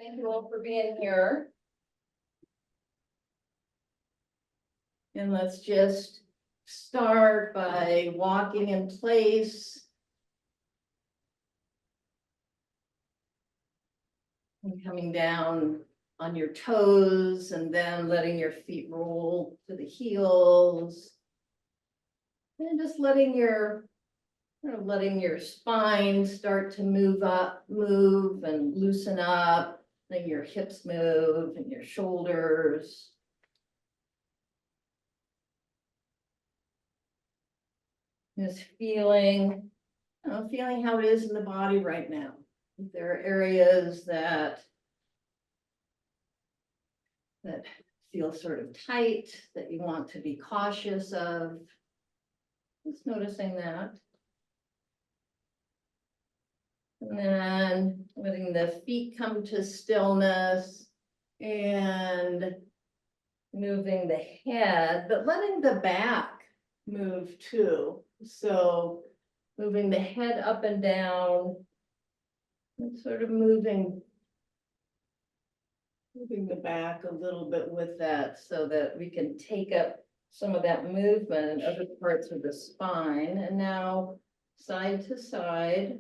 Thank you all for being here. And let's just start by walking in place. And coming down on your toes and then letting your feet roll to the heels. And just letting your spine start to move and loosen up. Letting your hips move and your shoulders. Just feeling how it is in the body right now. If there are areas that feel sort of tight, that you want to be cautious of, just noticing that. And then letting the feet come to stillness and moving the head, but letting the back move too. So moving the head up and down and sort of moving the back a little bit with that so that we can take up some of that movement in other parts of the spine. And now side to side.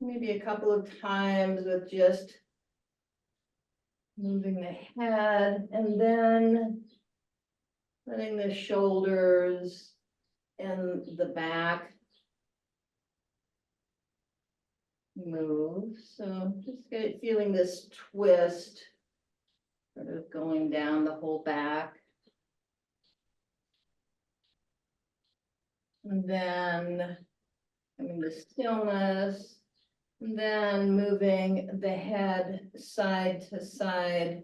Maybe a couple of times with just moving the head and then letting the shoulders and the back move. So just feeling this twist sort of going down the whole back. And then having the stillness. And then moving the head side to side,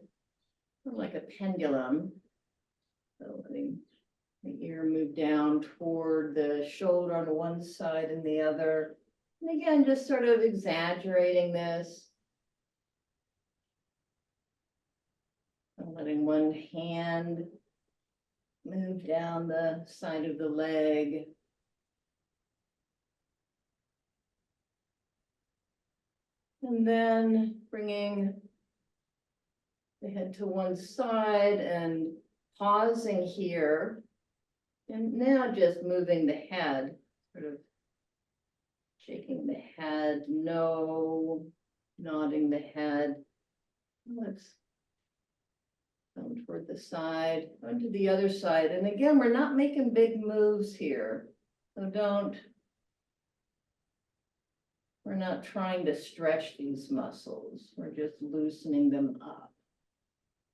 like a pendulum. So letting the ear move down toward the shoulder on one side and the other. And again, just sort of exaggerating this. And letting one hand move down the side of the leg. And then bringing the head to one side and pausing here. And now just moving the head, sort of shaking the head, no, nodding the head. Let's come toward the side, going to the other side. And again, we're not making big moves here. So we're not trying to stretch these muscles. We're just loosening them up.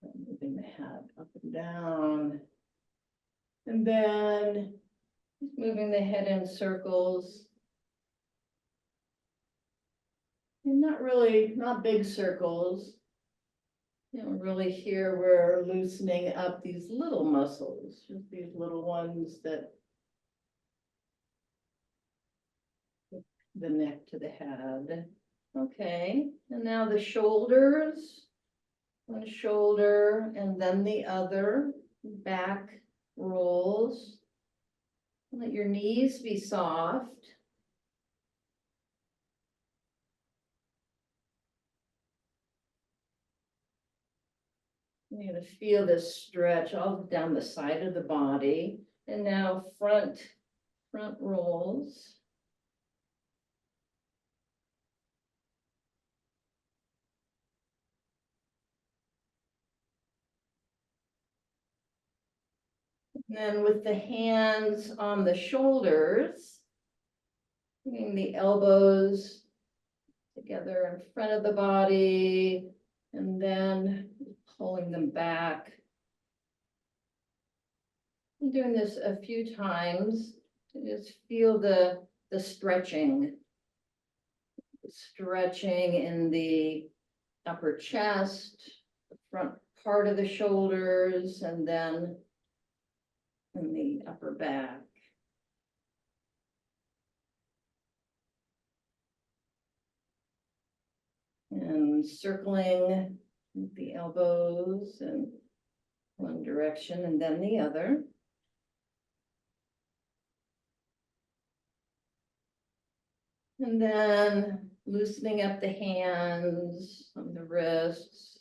And moving the head up and down. And then moving the head in circles. And not big circles. Really here we're loosening up these little muscles, just these little ones that the neck to the head. Okay, and now the shoulders. One shoulder and then the other. Back rolls. Let your knees be soft. You're going to feel this stretch all down the side of the body. And now front rolls. And then with the hands on the shoulders, bringing the elbows together in front of the body, and then pulling them back. I'm doing this a few times to just feel the stretching. Stretching in the upper chest, the front part of the shoulders, and then in the upper back. And circling the elbows in one direction and then the other. And then loosening up the hands on the wrists.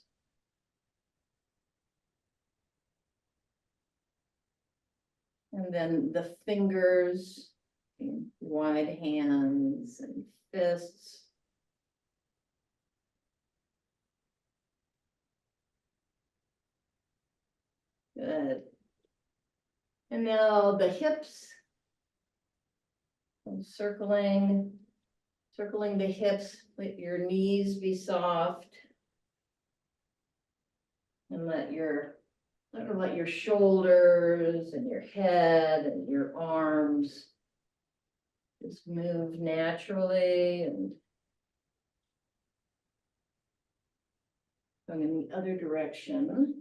And then the fingers, wide hands and fists. Good. And now the hips. And circling the hips, let your knees be soft. And let your shoulders and your head and your arms just move naturally and going in the other direction.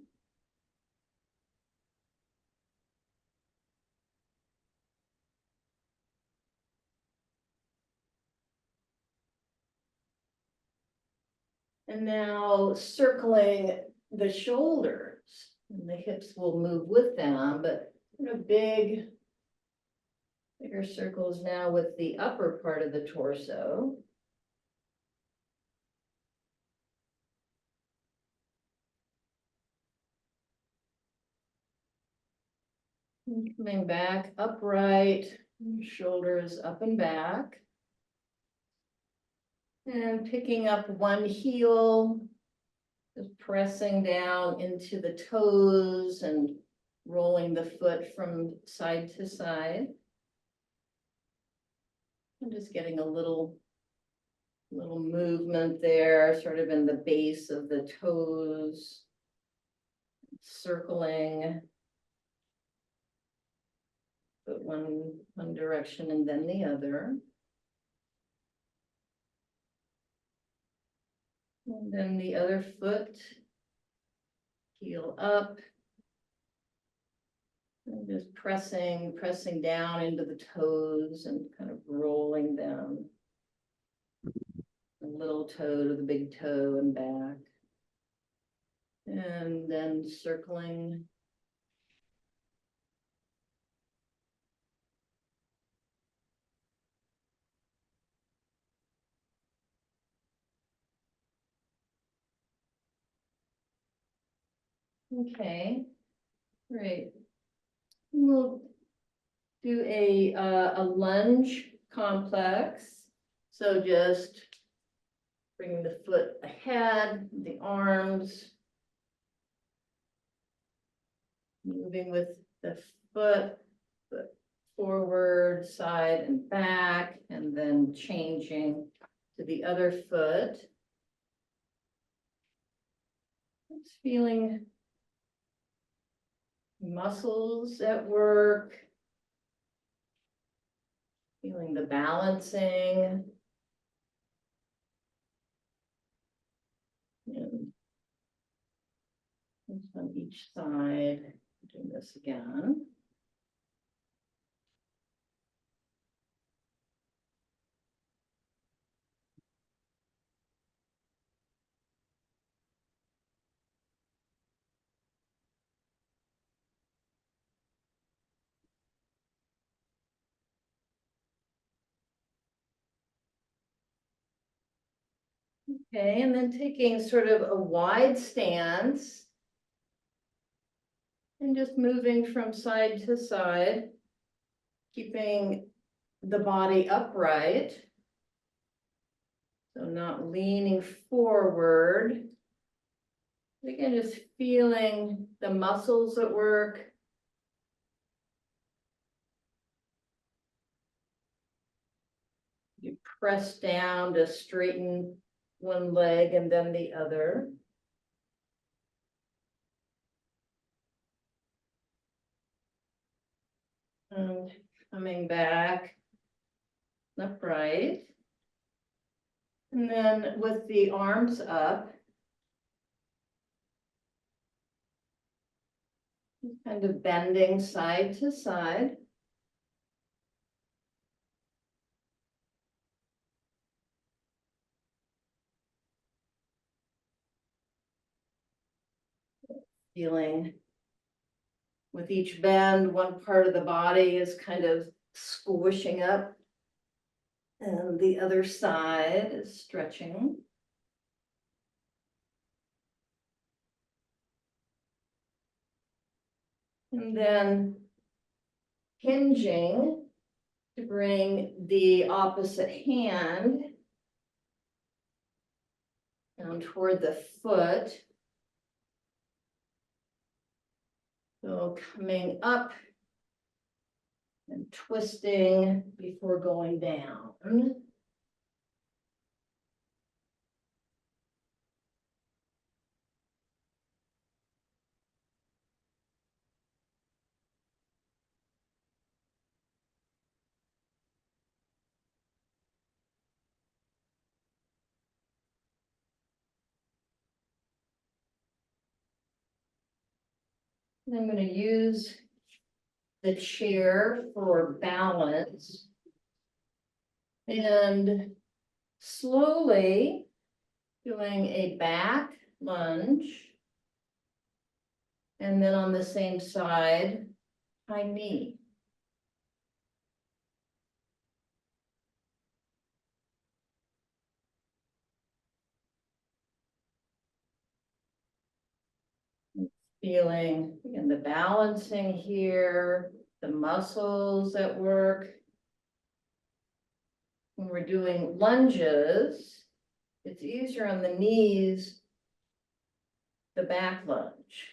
And now circling the shoulders, and the hips will move with them, but bigger circles now with the upper part of the torso. And coming back upright, shoulders up and back. And picking up one heel, just pressing down into the toes and rolling the foot from side to side. And just getting a little movement there, sort of in the base of the toes, circling. But one direction and then the other. And then the other foot, heel up. And just pressing down into the toes and kind of rolling them. The little toe to the big toe and back. And then circling. Okay, great. We'll do a lunge complex. So just bringing the foot ahead, the arms. Moving with the foot forward, side and back, and then changing to the other foot. Just feeling muscles at work. Feeling the balancing. And on each side, doing this again. Okay, and then taking sort of a wide stance. And just moving from side to side, keeping the body upright. So not leaning forward. Again, just feeling the muscles at work. You press down to straighten one leg and then the other. And coming back upright. And then with the arms up, kind of bending side to side. Feeling with each bend, one part of the body is kind of squishing up And the other side is stretching. And then hinging to bring the opposite hand down toward the foot. So coming up and twisting before going down. And I'm going to use the chair for balance. And slowly doing a back lunge. And then on the same side, high knee. Feeling again the balancing here, the muscles at work. When we're doing lunges, it's easier on the knees, the back lunge.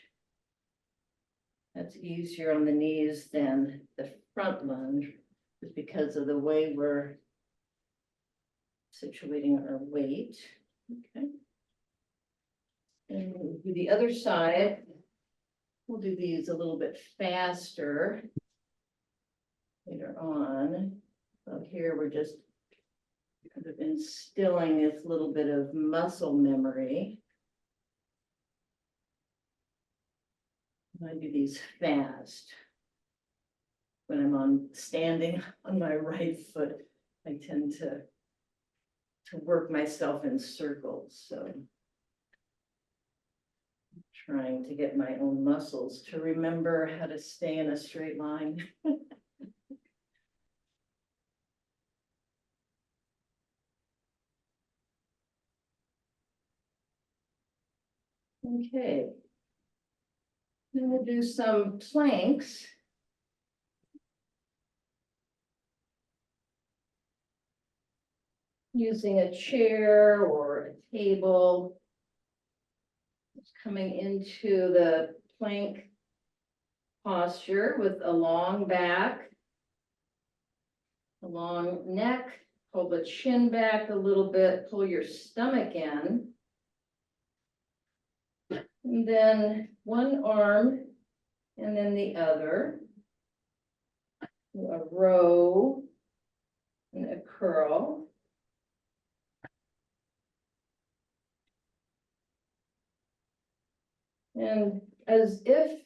That's easier on the knees than the front lunge, just because of the way we're situating our weight. Okay. And we'll do the other side. We'll do these a little bit faster later on. So here we're just kind of instilling this little bit of muscle memory. I do these fast. When I'm standing on my right foot, I tend to work myself in circles, so. Trying to get my own muscles to remember how to stay in a straight line. Okay. Then we'll do some planks. Using a chair or a table. Just coming into the plank posture with a long back, a long neck, pull the chin back a little bit, pull your stomach in. And then one arm and then the other. A row and a curl. And as if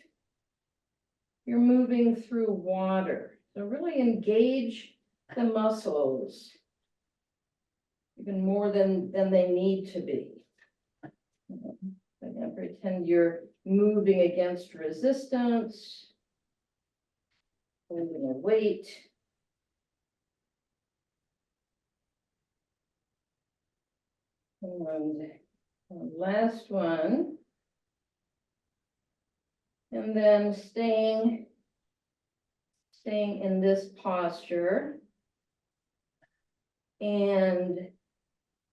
you're moving through water. So really engage the muscles even more than they need to be. Again, pretend you're moving against resistance, holding a weight. And last one. And then staying in this posture and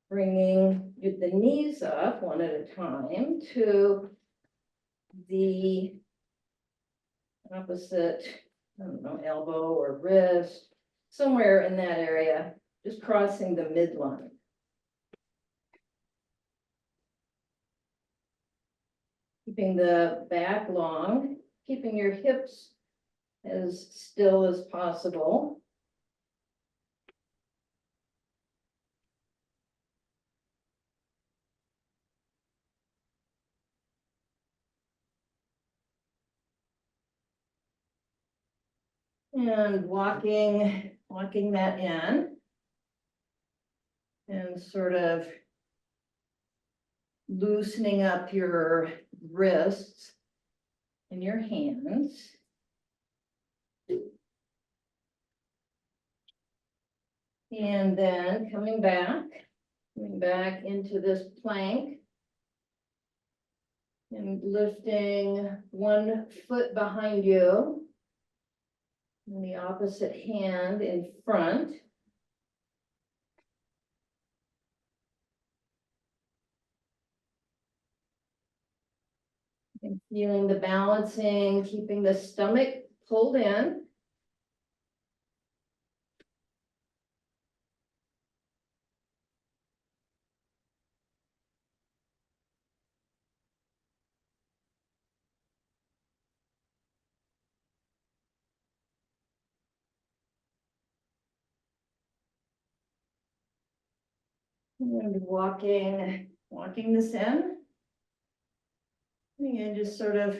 bringing the knees up one at a time to the opposite, I don't know, elbow or wrist, somewhere in that area, just crossing the midline. Keeping the back long, keeping your hips as still as possible. And walking that in. And sort of loosening up your wrists and your hands. And then coming back into this plank. And lifting 1 foot behind you. And the opposite hand in front. And feeling the balancing, keeping the stomach pulled in. And walking this in. And just sort of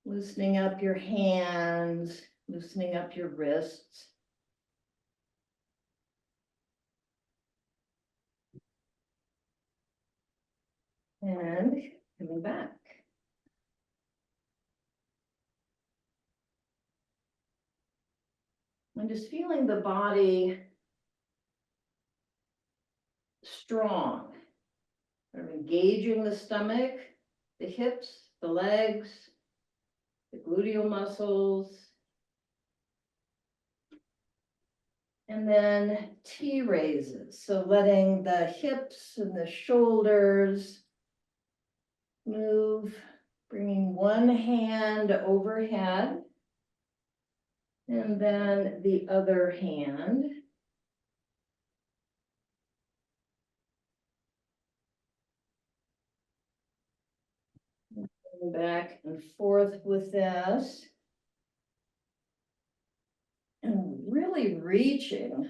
loosening up your hands, loosening up your wrists. And coming back. I'm just feeling the body strong. Sort of engaging the stomach, the hips, the legs, the gluteal muscles. And then T raises, so letting the hips and the shoulders move, bringing one hand overhead. And then the other hand. Back and forth with this. And really reaching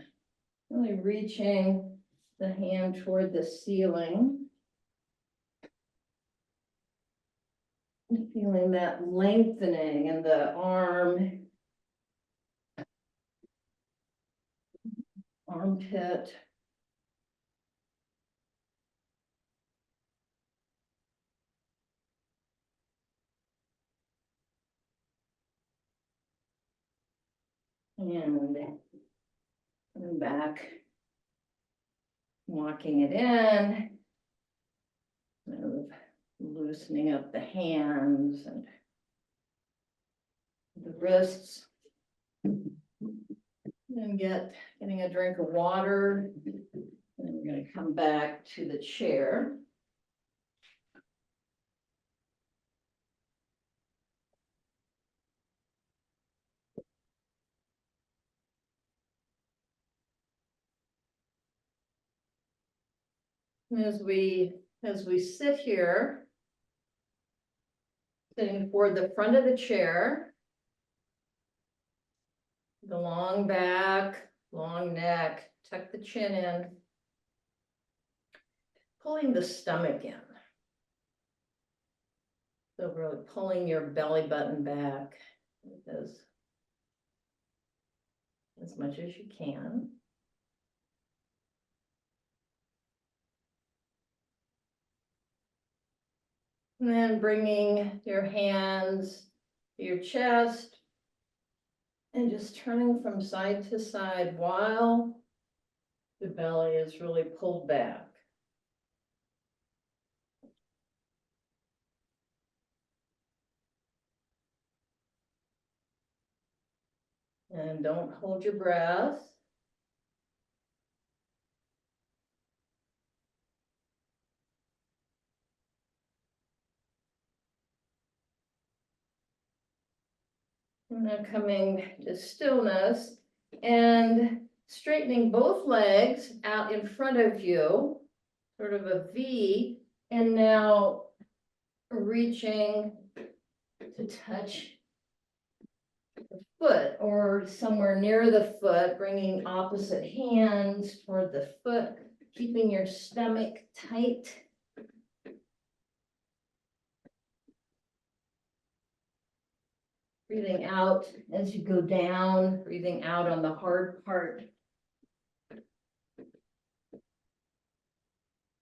the hand toward the ceiling. And feeling that lengthening in the armpit. And coming back, walking it in, loosening up the hands and the wrists. And getting a drink of water. And we're going to come back to the chair. As we sit here, sitting toward the front of the chair, the long back, long neck, tuck the chin in, pulling the stomach in. So really pulling your belly button back as much as you can. And then bringing your hands to your chest and just turning from side to side while the belly is really pulled back. And don't hold your breath. And then coming to stillness and straightening both legs out in front of you, sort of a V, and now reaching to touch the foot or somewhere near the foot, bringing opposite hands toward the foot, keeping your stomach tight. Breathing out as you go down, breathing out on the hard part.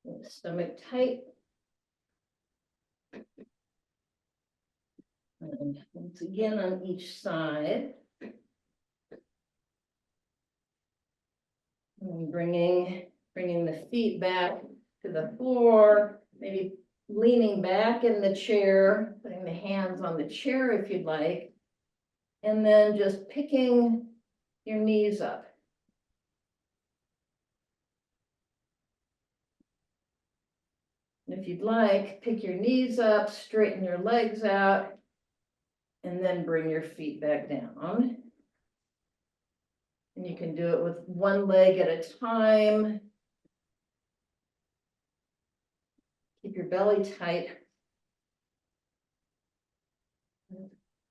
The stomach tight. And once again on each side. bringing the feet back to the floor, maybe leaning back in the chair, putting the hands on the chair if you'd like. And then just picking your knees up. If you'd like, pick your knees up, straighten your legs out, and then bring your feet back down. And you can do it with one leg at a time. Keep your belly tight.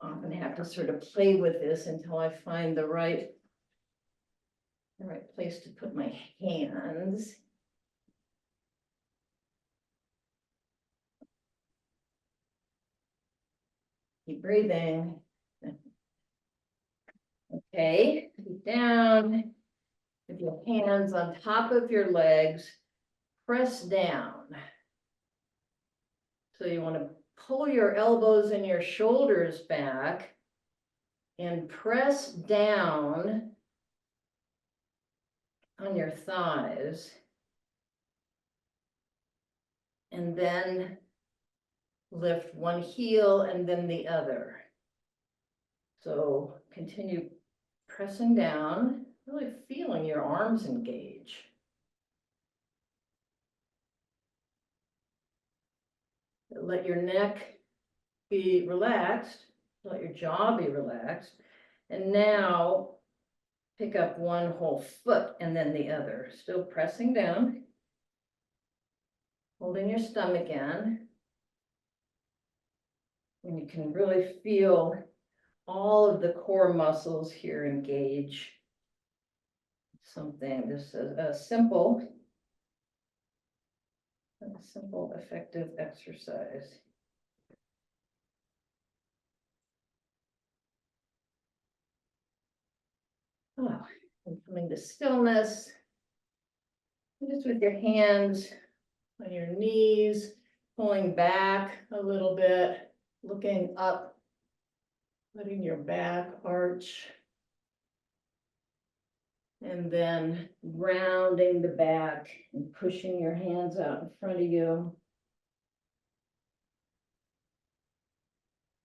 I often have to sort of play with this until I find the right place to put my hands. Keep breathing. Okay, keep down. With your hands on top of your legs, press down. So you want to pull your elbows and your shoulders back and press down on your thighs. And then lift one heel and then the other. So continue pressing down, really feeling your arms engage. Let your neck be relaxed, let your jaw be relaxed. And now pick up one whole foot and then the other, still pressing down, holding your stomach in. And you can really feel all of the core muscles here engage. This is a simple, effective exercise. Oh, and coming to stillness, just with your hands on your knees, pulling back a little bit, looking up, letting your back arch. And then rounding the back and pushing your hands out in front of you.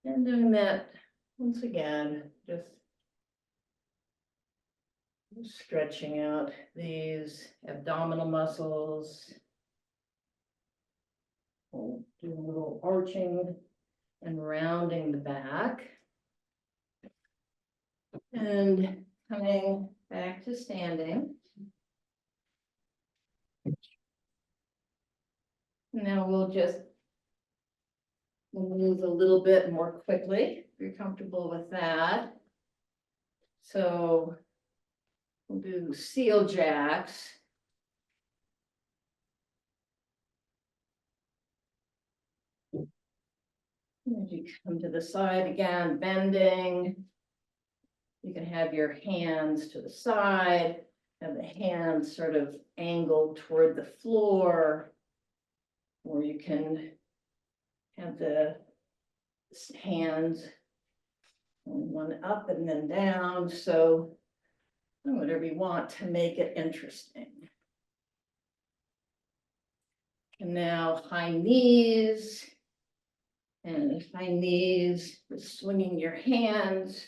And doing that once again, just stretching out these abdominal muscles. We'll do a little arching and rounding the back. And coming back to standing. Now we'll just move a little bit more quickly, if you're comfortable with that. So we'll do seal jacks. As you come to the side again, bending. You can have your hands to the side, have the hands sort of angled toward the floor, or you can have the hands one up and then down. So whatever you want to make it interesting. And now high knees. And high knees, swinging your hands.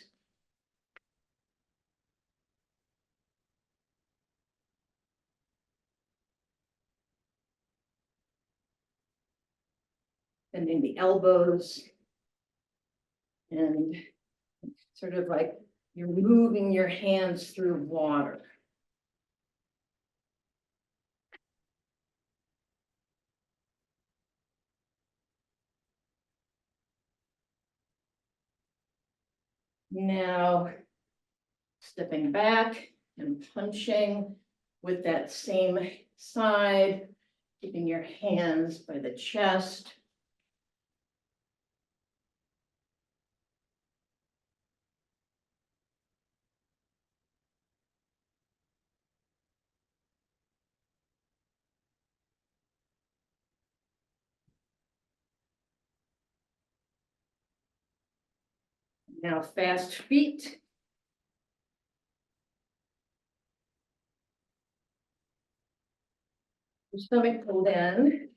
Bending the elbows. And sort of like you're moving your hands through water. Now, stepping back and punching with that same side, keeping your hands by the chest. Now fast feet. Your stomach pulled in.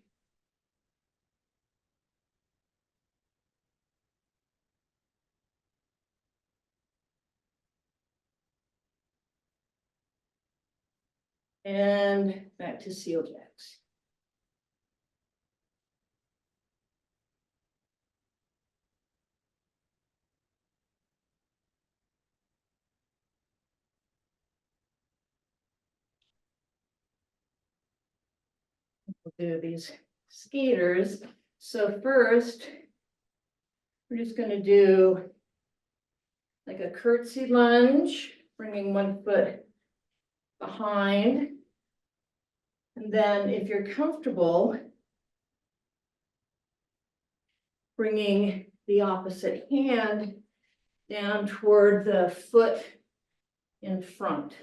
And back to seal jacks. We'll do these skaters. So first, we're just gonna do like a curtsy lunge, bringing one foot behind. And then if you're comfortable, bringing the opposite hand down toward the foot in front.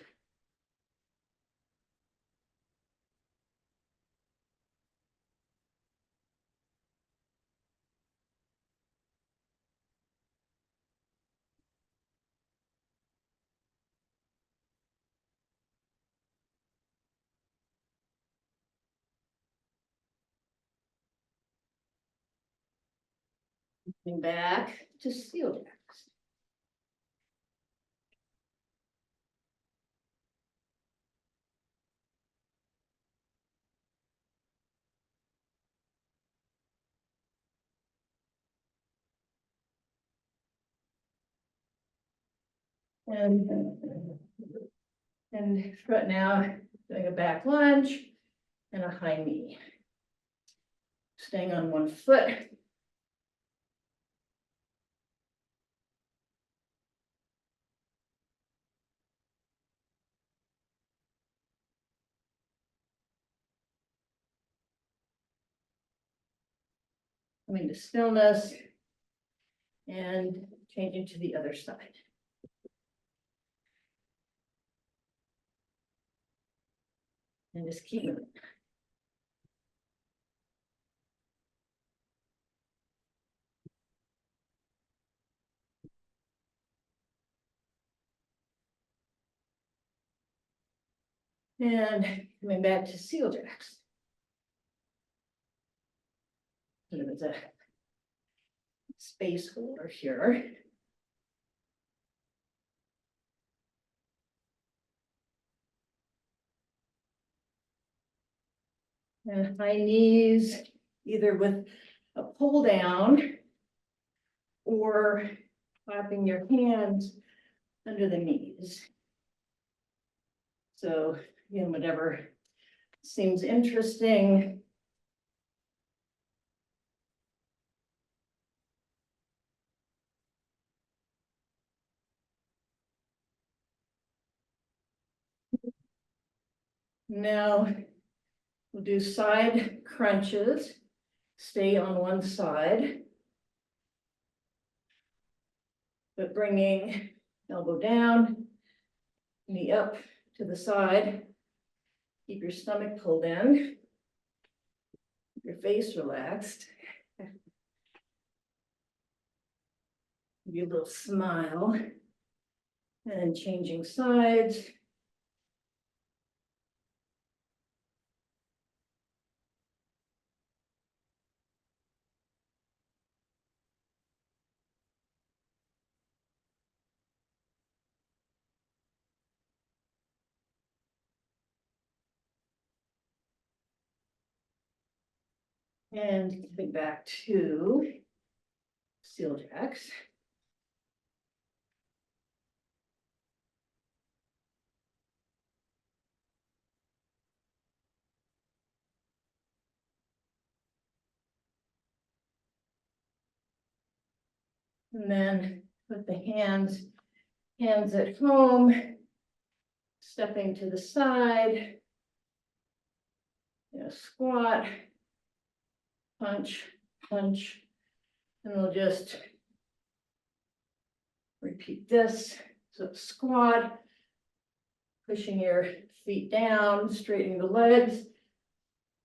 Coming back to seal jacks. And right now, doing a back lunge and a high knee. Staying on one foot. Coming to stillness. And changing to the other side. And just keep moving. And coming back to seal jacks. There's a space holder here. And high knees, either with a pull down or clapping your hands under the knees. So, again, whatever seems interesting. Now we'll do side crunches. Stay on one side. But bringing elbow down, knee up to the side. Keep your stomach pulled in. Keep your face relaxed. Give you a little smile. And changing sides. And coming back to seal jacks. And then put the hands at home, stepping to the side. Squat, punch, punch, and we'll just repeat this. So squat, pushing your feet down, straightening the legs,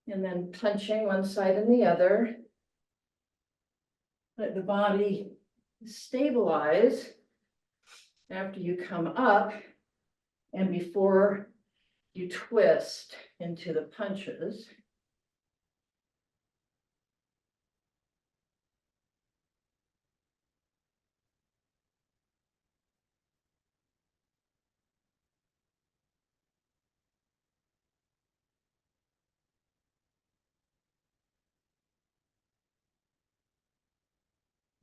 and then punching one side and the other. Let the body stabilize after you come up and before you twist into the punches.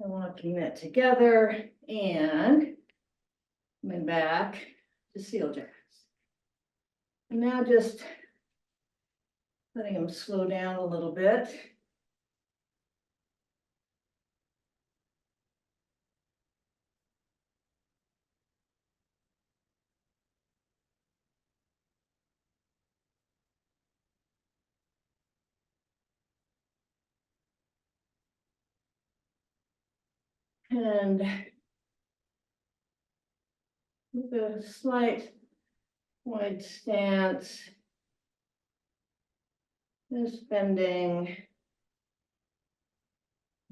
And locking that together and coming back to seal jacks. And now just letting them slow down a little bit. And with a slight wide stance, just bending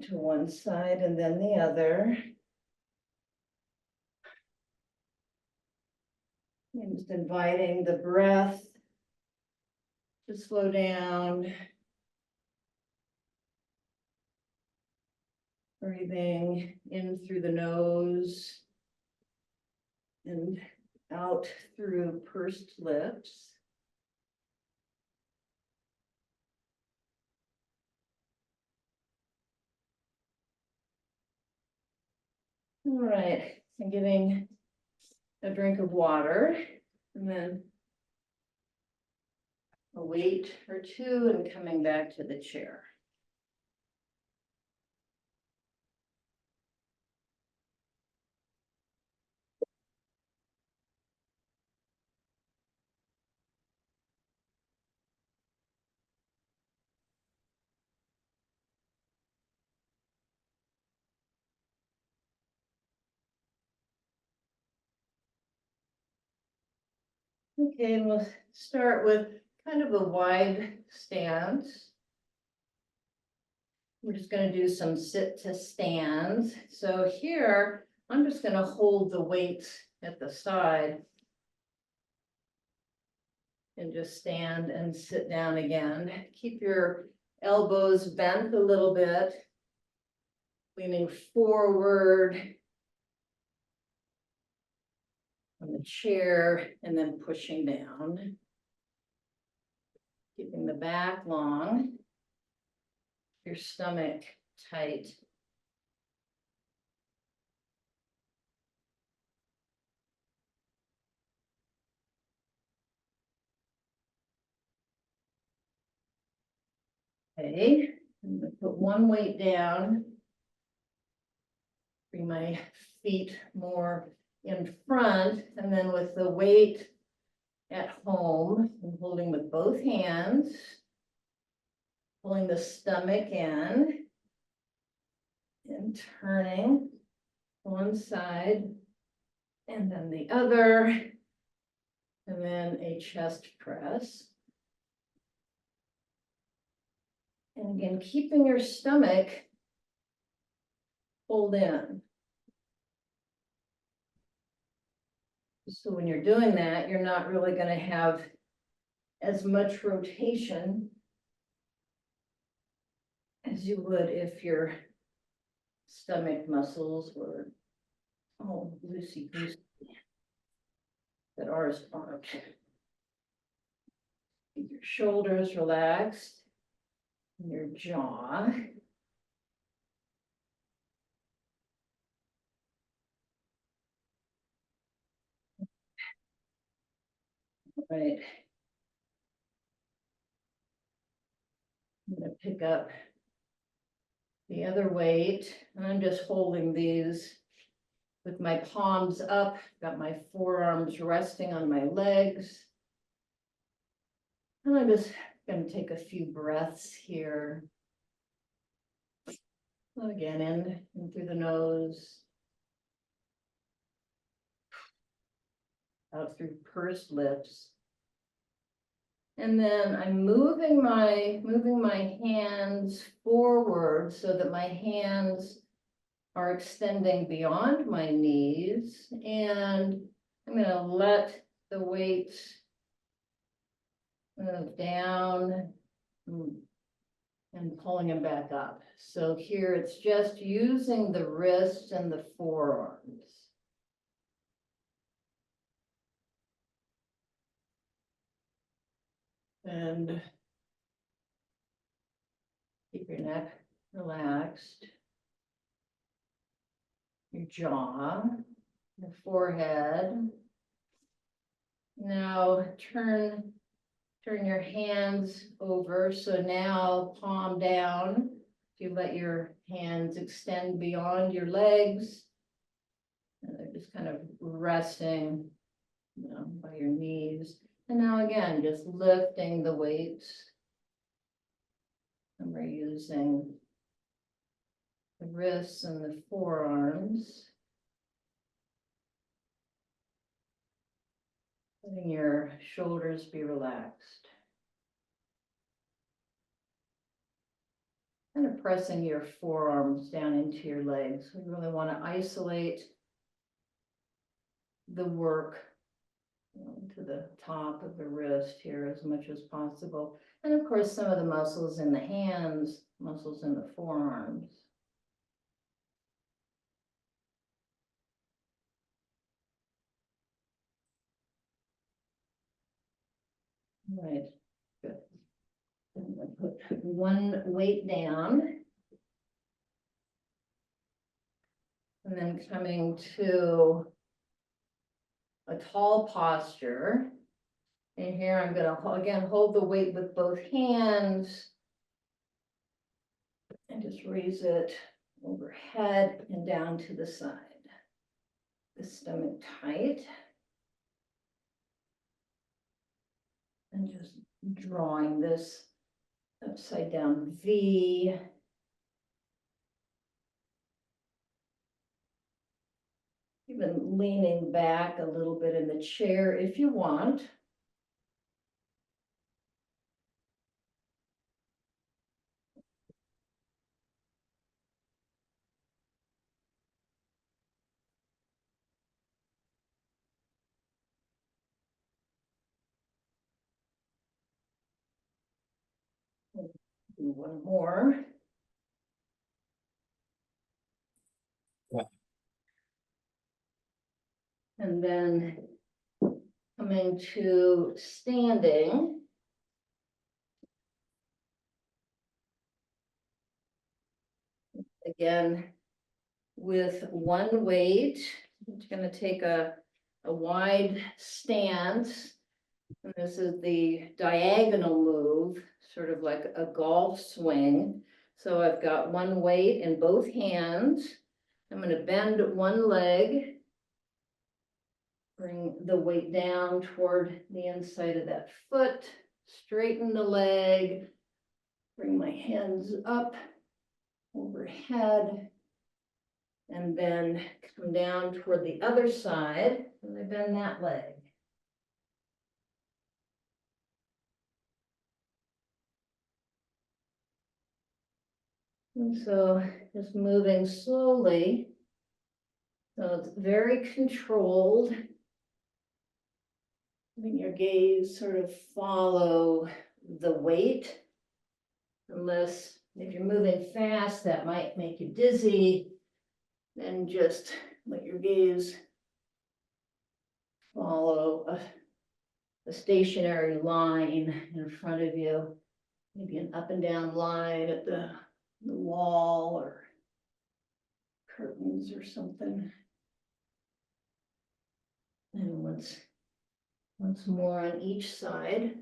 to one side and then the other. And just inviting the breath to slow down. Breathing in through the nose and out through pursed lips. All right, and getting a drink of water and then a weight or two and coming back to the chair. Okay, and we'll start with kind of a wide stance. We're just going to do some sit to stands. So here, I'm just going to hold the weights at the side and just stand and sit down again. Keep your elbows bent a little bit, leaning forward on the chair and then pushing down. Keeping the back long, your stomach tight. Okay, I'm gonna put one weight down. Bring my feet more in front, and then with the weight at home, I'm holding with both hands. Pulling the stomach in. And turning one side and then the other. And then a chest press. And again, keeping your stomach pulled in. So when you're doing that, you're not really going to have as much rotation as you would if your stomach muscles were all loosey-goosey, that ours aren't. Keep your shoulders relaxed, your jaw. Right. I'm going to pick up the other weight, and I'm just holding these with my palms up, got my forearms resting on my legs. And I'm just going to take a few breaths here. Again, in through the nose, out through pursed lips. And then I'm moving my hands forward so that my hands are extending beyond my knees, and I'm going to let the weight down. And pulling them back up. So here it's just using the wrist and the forearms. And keep your neck relaxed. Your jaw, your forehead. Now turn your hands over. So now palm down. If you let your hands extend beyond your legs. And they're just kind of resting, by your knees. And now again, just lifting the weights. And we're using the wrists and the forearms. Letting your shoulders be relaxed. Kind of pressing your forearms down into your legs. We really want to isolate the work to the top of the wrist here as much as possible. And of course, some of the muscles in the hands, muscles in the forearms. Right, good. I'm gonna put one weight down. And then coming to a tall posture. And here I'm gonna, again, hold the weight with both hands. And just raise it overhead and down to the side. The stomach tight. And just drawing this upside down V. Even leaning back a little bit in the chair if you want. Do one more. Yeah. And then coming to standing. Again, with one weight, it's going to take a wide stance. And this is the diagonal move, sort of like a golf swing. So I've got one weight in both hands. I'm going to bend one leg. Bring the weight down toward the inside of that foot. Straighten the leg. Bring my hands up overhead. And then come down toward the other side. And I bend that leg. And so just moving slowly. So it's very controlled. Letting your gaze sort of follow the weight. Unless if you're moving fast, that might make you dizzy. Then just let your gaze follow a stationary line in front of you. Maybe an up and down line at the wall or curtains or something. And once more on each side.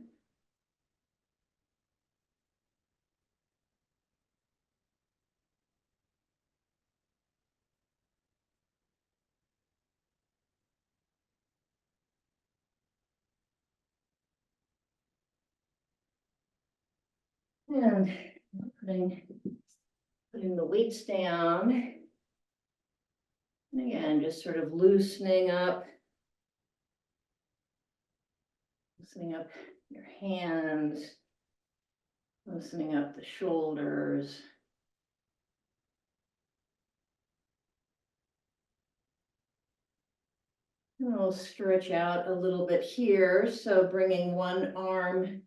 And putting the weights down. And again, just sort of loosening up your hands, loosening up the shoulders. And I'll stretch out a little bit here. So bringing one arm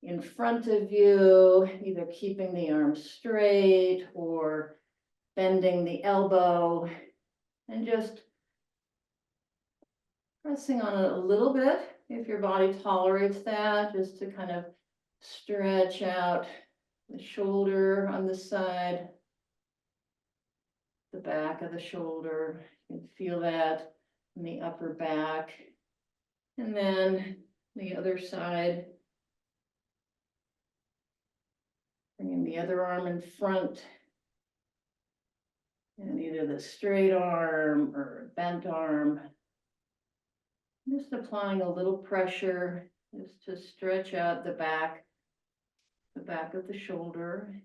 in front of you, either keeping the arm straight or bending the elbow, and just pressing on it a little bit if your body tolerates that, just to kind of stretch out the shoulder on the side, the back of the shoulder. You can feel that in the upper back. And then the other side. Bringing the other arm in front. And either the straight arm or bent arm. Just applying a little pressure just to stretch out the back of the shoulder.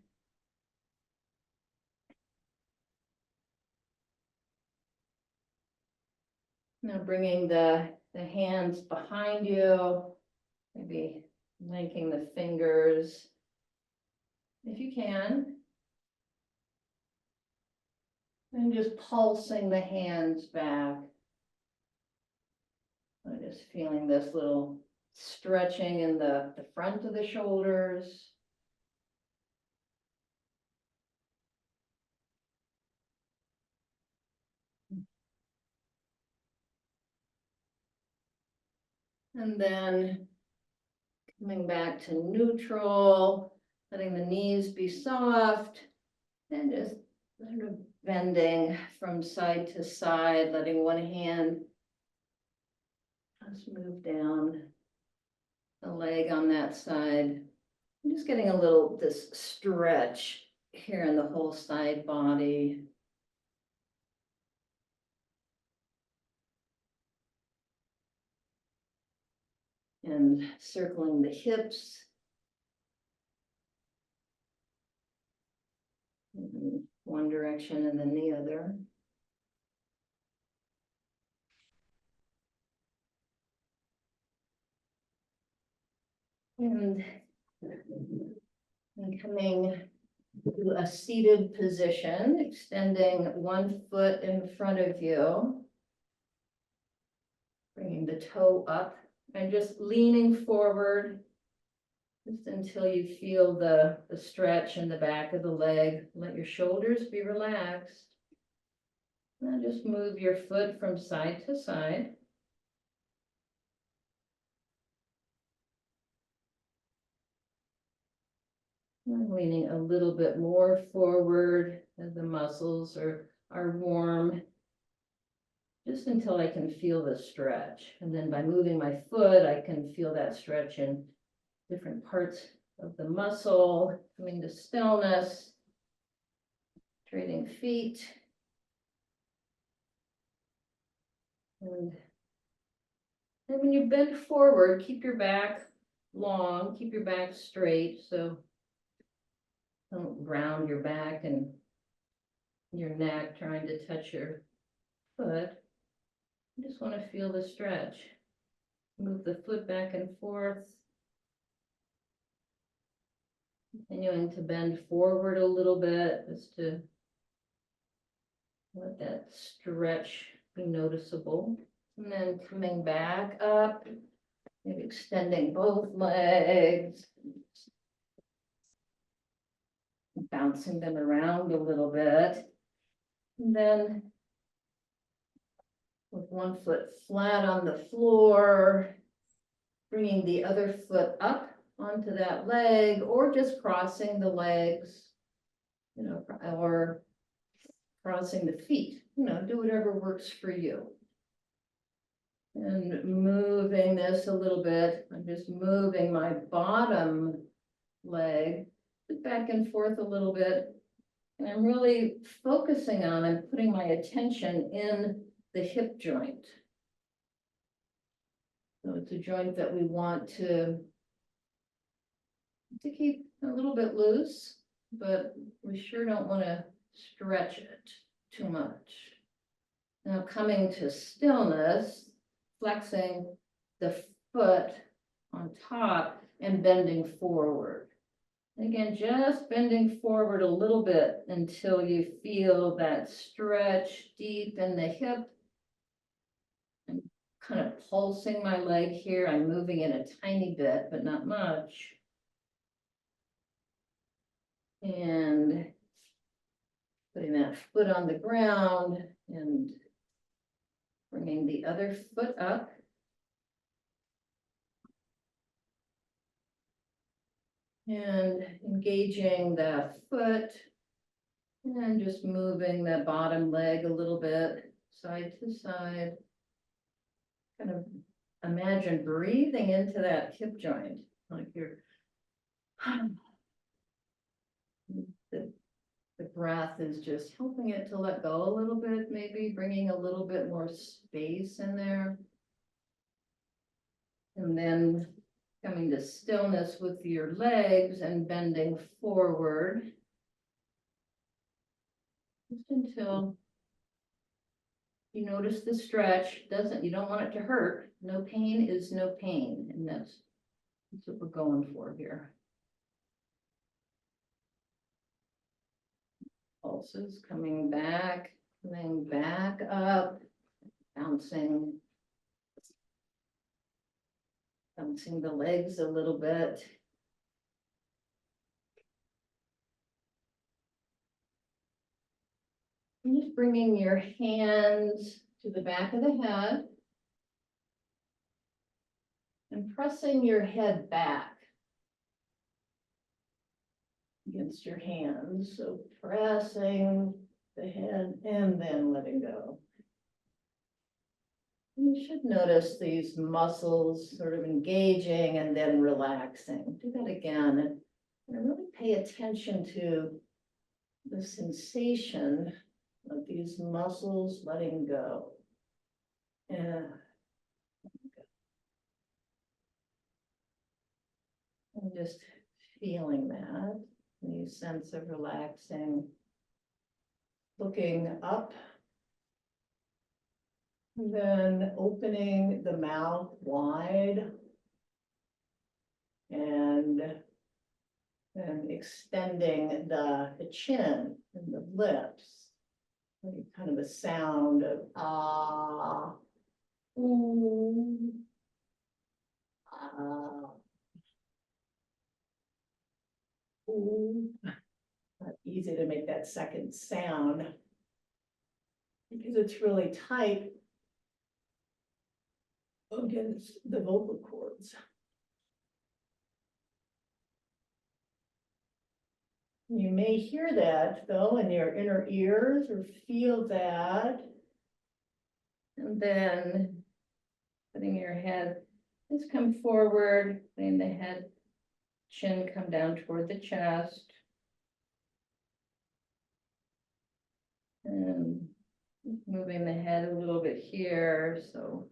Now bringing the hands behind you, maybe linking the fingers if you can. And just pulsing the hands back. I'm just feeling this little stretching in the front of the shoulders. And then coming back to neutral, letting the knees be soft, and just sort of bending from side to side, letting one hand just move down the leg on that side. I'm just getting a little this stretch here in the whole side body. And circling the hips. In one direction and then the other. And coming to a seated position, extending one foot in front of you. Bringing the toe up and just leaning forward. Just until you feel the stretch in the back of the leg. Let your shoulders be relaxed. Now just move your foot from side to side. I'm leaning a little bit more forward as the muscles are warm. Just until I can feel the stretch. And then by moving my foot, I can feel that stretch in different parts of the muscle, coming to stillness, trading feet. And when you bend forward, keep your back long, keep your back straight, so don't ground your back and your neck trying to touch your foot. You just want to feel the stretch. Move the foot back and forth. Continuing to bend forward a little bit, just to let that stretch be noticeable. And then coming back up, maybe extending both legs. Bouncing them around a little bit. And then with one foot flat on the floor, bringing the other foot up onto that leg, or just crossing the legs, you know, or crossing the feet, you know, do whatever works for you. And moving this a little bit, I'm just moving my bottom leg back and forth a little bit. And I'm really focusing on, I'm putting my attention in the hip joint. So it's a joint that we want to keep a little bit loose, but we sure don't want to stretch it too much. Now coming to stillness, flexing the foot on top and bending forward. Again, just bending forward a little bit until you feel that stretch deep in the hip. I'm kind of pulsing my leg here. I'm moving it a tiny bit, but not much. putting that foot on the ground and bringing the other foot up. And engaging that foot. And just moving the bottom leg a little bit, side to side. Kind of imagine breathing into that hip joint, like you're. The breath is just helping it to let go a little bit, maybe bringing a little bit more space in there. And then coming to stillness with your legs and bending forward. Just until you notice the stretch, you don't want it to hurt. No pain is no pain, and that's what we're going for here. Pulses coming back up, bouncing the legs a little bit. And just bringing your hands to the back of the head and pressing your head back against your hands. So pressing the head and then letting go. And you should notice these muscles sort of engaging and then relaxing. Do that again and really pay attention to the sensation of these muscles letting go. And just feeling that, the sense of relaxing, looking up, and then opening the mouth wide, and then extending the chin and the lips. Kind of a sound of ah, ooh, ah, ooh. Not easy to make that second sound because it's really tight against the vocal cords. You may hear that though in your inner ears or feel that. And then putting your head, just come forward, letting the head, chin come down toward the chest. And moving the head a little bit here, so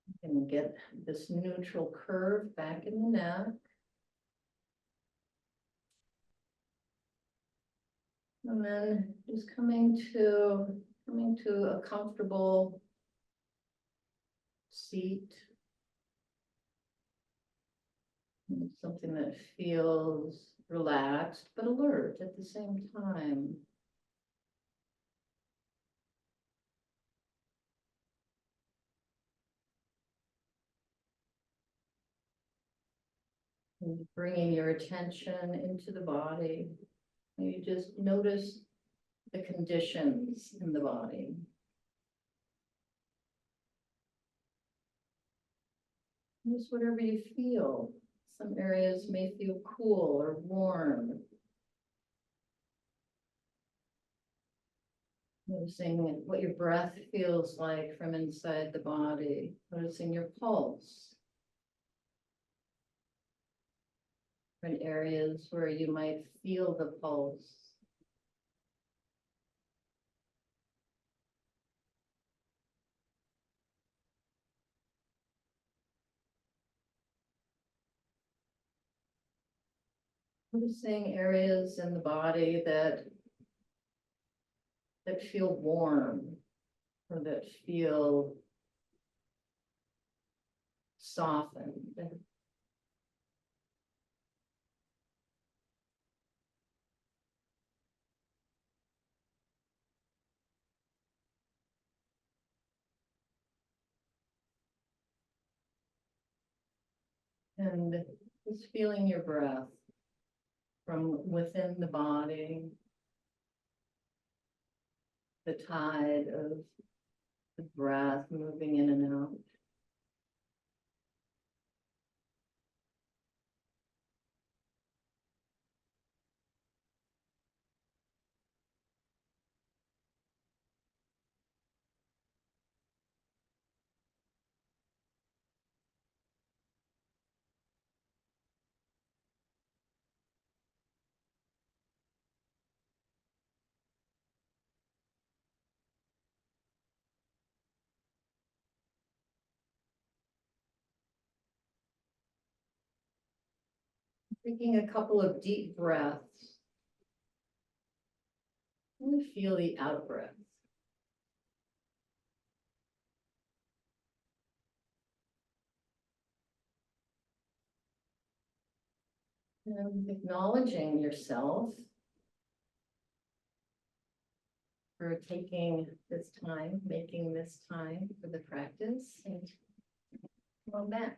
you can get this neutral curve back in the neck. And then just coming to a comfortable seat. And something that feels relaxed but alert at the same time. And bringing your attention into the body. You just notice the conditions in the body. Just whatever you feel. Some areas may feel cool or warm. Noticing what your breath feels like from inside the body. Noticing your pulse. Different areas where you might feel the pulse. Noticing areas in the body that feel warm or that feel softened. And just feeling your breath. from within the body. The tide of the breath moving in and out. Taking a couple of deep breaths. And feel the out breath. And acknowledging yourself for taking this time, making this time for the practice, and come on back.